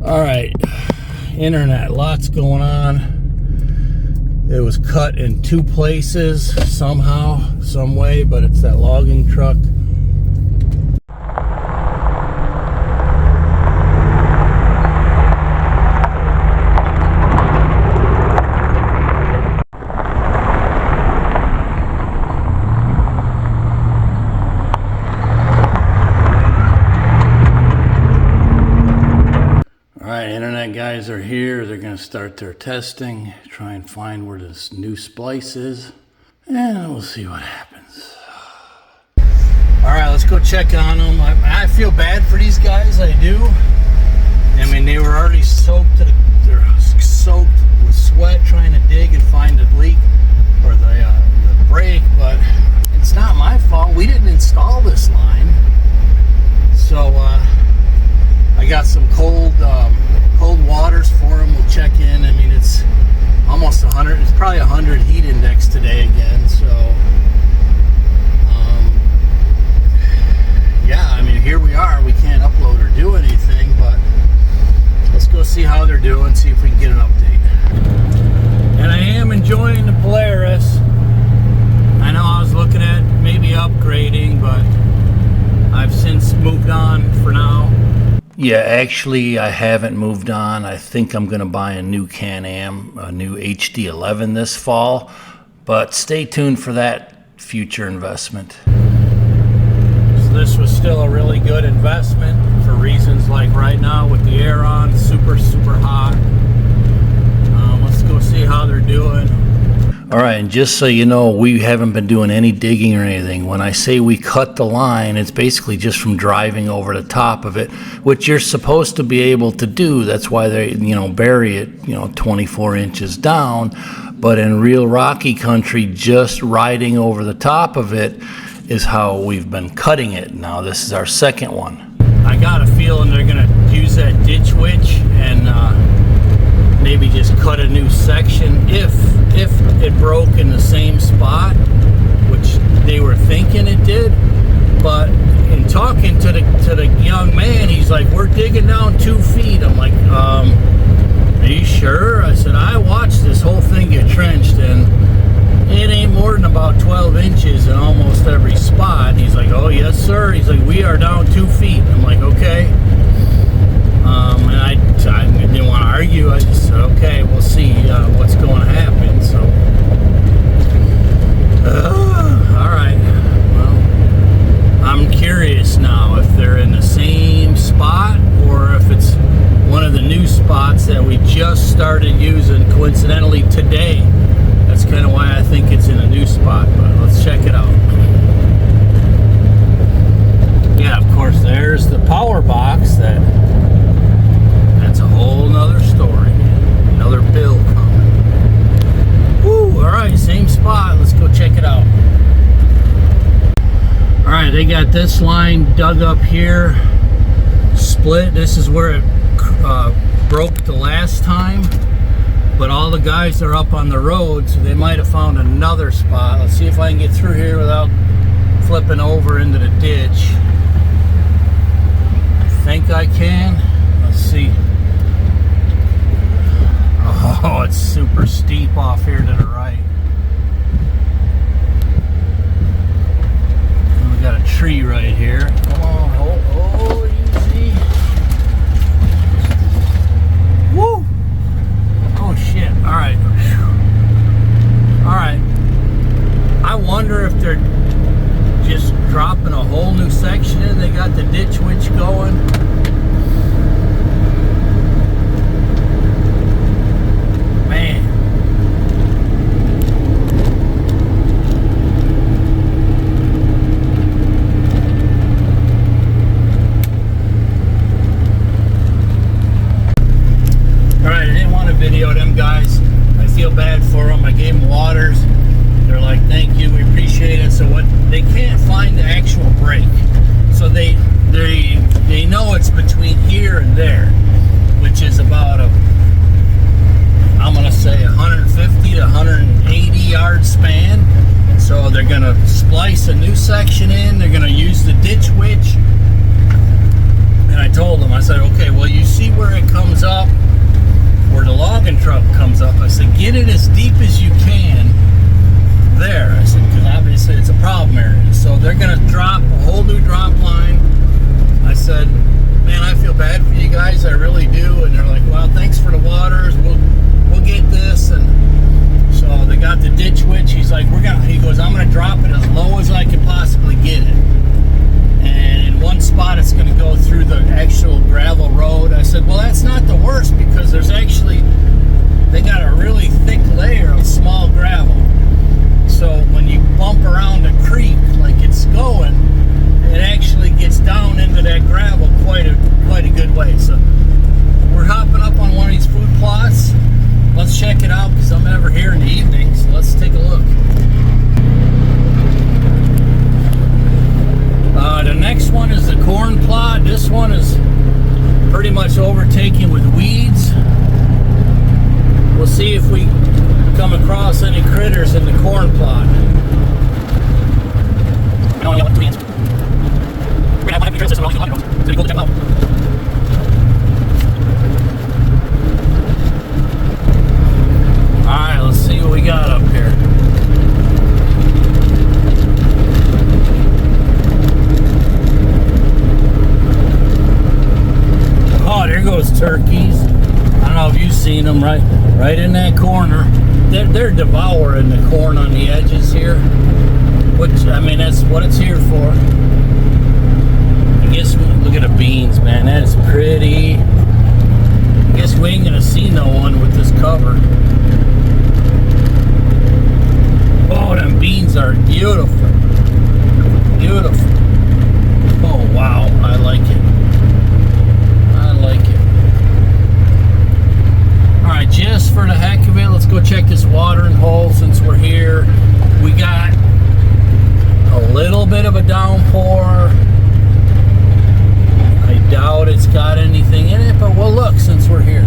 All right, internet, lots going on. It was cut in two places somehow, some way, but it's that logging truck. Alright, internet guys are here. They're going to start their testing, try and find where this new splice is, and we'll see what happens. Alright, let's go check on them. I feel bad for these guys, I do. I mean, they were already soaked they're soaked with sweat trying to dig and find the leak or the break, but it's not my fault. We didn't install this line. So, I got some cold waters for them. We'll check in. I mean, it's almost 100. It's probably 100 heat index today again. So, yeah. I mean, here we are. We can't upload or do anything, but let's go see how they're doing. See if we can get an update. And I am enjoying the Polaris. I know I was looking at maybe upgrading, but I've since moved on for now. Yeah, actually, I haven't moved on. I think I'm going to buy a new Can-Am, a new HD11 this fall. But stay tuned for that future investment. So this was still a really good investment for reasons like right now with the air on, super hot. Let's go see how they're doing. All right, and just so you know, we haven't been doing any digging or anything. When I say we cut the line, it's basically just from driving over the top of it, which you're supposed to be able to do. That's why they, bury it, 24 inches down. But in real rocky country, just riding over the top of it is how we've been cutting it. Now, this is our second one. I got a feeling they're going to use that ditch witch and maybe just cut a new section if it broke in the same spot, which they were thinking it did. But in talking to the young man, he's like, we're digging down 2 feet. I'm like, are you sure? I said, I watched this whole thing get trenched and it ain't more than about 12 inches in almost every spot. He's like, oh yes sir. He's like, we are down 2 feet. I'm like, okay. And I didn't want to argue. I just said, okay, we'll see what's going to happen. So, all right. Well, I'm curious now if they're in the same spot or if it's one of the new spots that we just started using coincidentally today. That's kind of why I think it's in a new spot, but let's check it out. Yeah, of course, there's the power box that's a whole nother story. Another bill coming. Woo, alright, same spot. Let's go check it out. Alright, they got this line dug up here. Split. This is where it broke the last time. But all the guys are up on the road, so they might have found another spot. Let's see if I can get through here without flipping over into the ditch. I think I can. Let's see. Oh, it's super steep off here to the right. And we got a tree right here. Come on, oh, easy. Woo! Oh shit! All right, all right. I wonder if they're just dropping a whole new section in. They got the ditch witch going. Video them guys. I feel bad for them. I gave them waters. They're like, thank you, we appreciate it. So what? They can't find the actual break. So they know it's between here and there, which is about I'm gonna say 150 to 180 yard span. So they're gonna splice a new section in. They're gonna use the ditch witch. And I told them, I said, okay, well, you see where it comes I said, get it as deep as you can there. I said, because obviously it's a problem area. So they're going to drop a whole new drop line. I said, man, I feel bad for you guys. I really do. And they're like, well, thanks for the waters. We'll get this. And so they got the ditch witch. He's like, he goes, I'm going to drop it as low as I can possibly get it. And in one spot, it's going to go through the actual gravel road. I said, well, that's not the worst, because there's actually, they got a really thick layer of small gravel. So when you bump around a creek like it's going, it actually gets down into that gravel quite a good way. So we're hopping up on one of these food plots. Let's check it out, because I'm never here in the evening. So let's take a look. The next one is the corn plot. This one is pretty much overtaken with weeds. We'll see if we come across any critters in the corn plot. Alright, let's see what we got up here. Oh, there goes turkeys. I don't know if you've seen them right in that corner. They're devouring the corn on the edges here, which, I mean, that's what it's here for. I guess, look at the beans, man. That is pretty. I guess we ain't gonna see no one with this cover. Oh, them beans are beautiful. Beautiful. Oh, wow. I like it. Alright, just for the heck of it, let's go check this watering hole since we're here. We got a little bit of a downpour. I doubt it's got anything in it, but we'll look since we're here.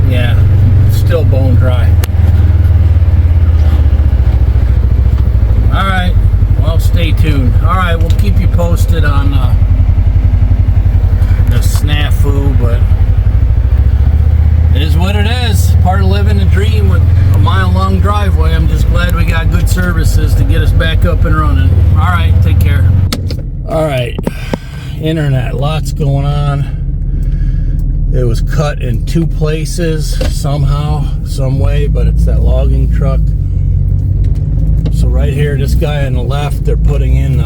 Yeah, still bone dry. Alright. Well, stay tuned. Alright, we'll keep you posted on the snafu, but it is what it is. Part of living the dream with a mile-long driveway. I'm just glad we got good services to get us back up and running. Alright, take care. Alright, internet, lots going on. It was cut in two places somehow, some way, but it's that logging truck. So right here, this guy on the left, they're putting in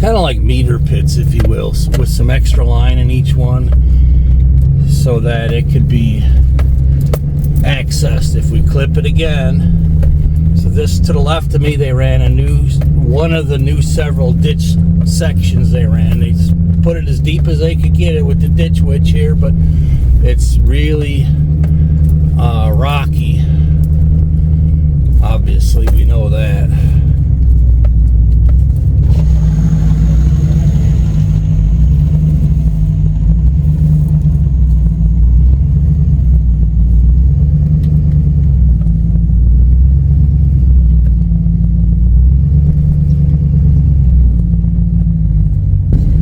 kind of like meter pits, if you will, with some extra line in each one, so that it could be accessed if we clip it again. So this to the left of me, they ran one of the new several ditch sections they ran. They put it as deep as they could get it with the ditch witch here, but it's really rocky. Obviously, we know that.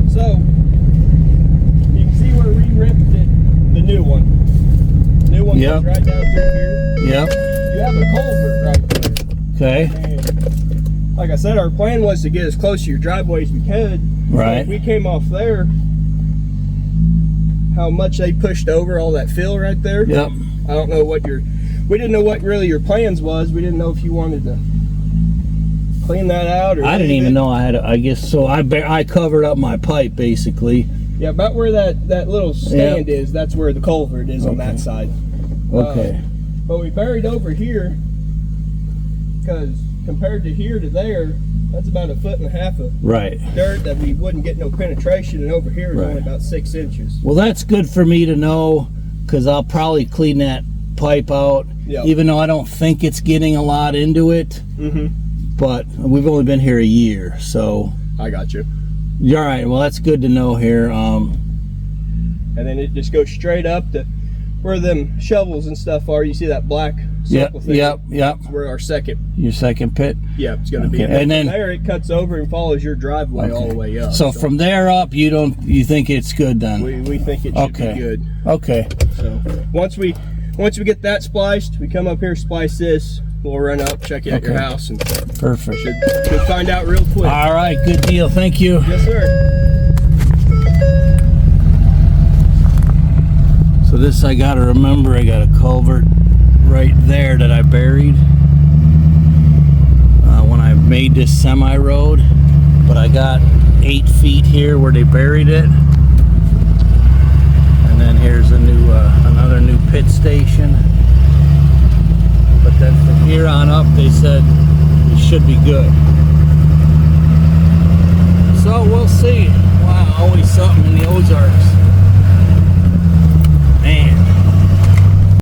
So, you can see where we ripped it, the new one. The new one goes right down through here. Yep. You have a culvert right there. Okay. And like I said, our plan was to get as close to your driveway as we could. Right. We came off there. How much they pushed over all that fill right there. Yep. I don't know what we didn't know what really your plans was. We didn't know if you wanted to clean that out or I didn't even know I had I guess so. I covered up my pipe basically. Yeah, about where that little stand is, that's where the culvert is on that side. Okay. But we buried over here because compared to here to there, that's about 1.5 feet of dirt that we wouldn't get no penetration, and over here is only about 6 inches. Well, that's good for me to know, because I'll probably clean that pipe out, even though I don't think it's getting a lot into it. But we've only been here a year, so I got you. All right, well, that's good to know here. And then it just goes straight up to where them shovels and stuff are. You see that black Yep. Yep. That's where our second. Your second pit. Yeah, it's going to be. And then there it cuts over and follows your driveway all the way up. So from there up, you think it's good then? We think it should be good. Okay. So once we get that spliced, we come up here, splice this. We'll run up, check it at your house, and perfect. Should find out real quick. All right, good deal. Thank you. Yes, sir. So this, I got to remember, I got a culvert right there that I buried when I made this semi-road, but I got 8 feet here where they buried it, and then here's a new another new pit station. But then from here on up, they said it should be good. So we'll see. Wow, always something in the Ozarks. Man.